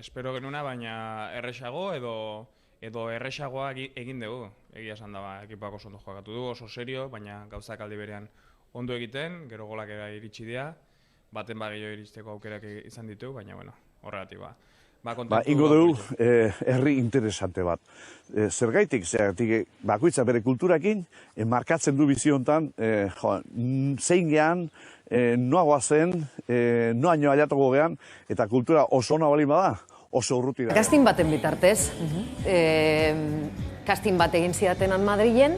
espero genuna, baina erresago edo erresagoa egin dugu. Egia esan da, ekipoak oso ondo jokatu du, oso serio, baina gauzak aldi berean ondo egiten, gero golak iritsi dira, baten gehiago iristeko aukerak izan ditu, baina bueno, horregatik ingo dugu herri interesante bat. Zergaitik, bakoitza bere kulturakin, markatzen du biziontan, zein gehan, noa goazen, noa nio aliatuko gehan, eta kultura oso ona bali bada, oso urruti da. Casting baten bitartez, casting bat egin zidatenan Madrilen,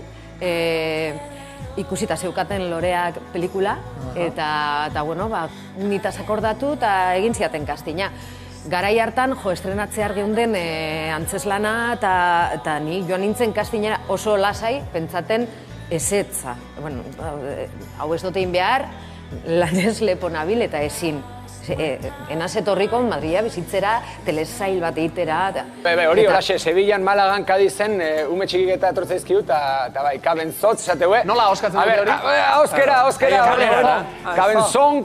ikusita zeukaten Loreak pelikula, eta bueno, nitaz akordatu eta egin zidaten castinga. Garai hartan, estrenatzear geunden antzeslana eta ni joan nintzen castingera oso lasai, pentsaten ezetza. Bueno, hau ez dut egin behar, lanez lepo nabil eta ezin. Enaz etorriko Madrila bizitzera, telesail bat egitera. Hori, horaxe, Sevillan, Malagan, Kadizen, ume txikik eta etortzeizkiu, eta bai, kabenzotz, esateu, Nola auskatzen dut hori? Auskera.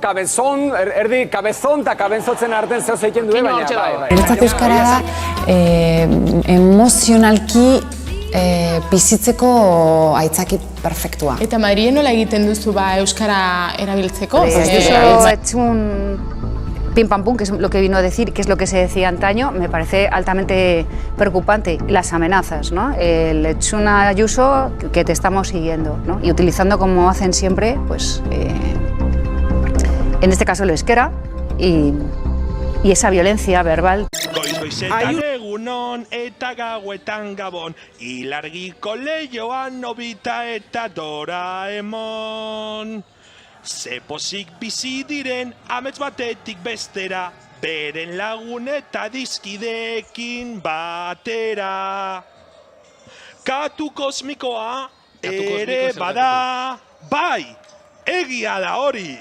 Kabenzon, erdi kabezon eta kabenzotzen arten zeu zeiken du, baina, bai. Niretzat euskara da, emozionalki bizitzeko aitzaki perfektua. Eta Madrilen nola egiten duzu euskara erabiltzeko? Eso ha hecho un pim pam pum, que es lo que vino a decir, que es lo que se decía antaño, me parece altamente preocupante. Las amenazas, ¿no? El Chuna Ayuso, que te estamos siguiendo, ¿no? Y utilizando como hacen siempre, pues, en este caso el euskera y esa violencia verbal. Goizetan egunon eta gauetan gabon, ilargiko leioan Nobita eta Doraemon. Ze pozik bizi diren amets batetik bestera, beren lagun eta dizkideekin batera. Katu kosmikoa ere bada, bai, egia da hori!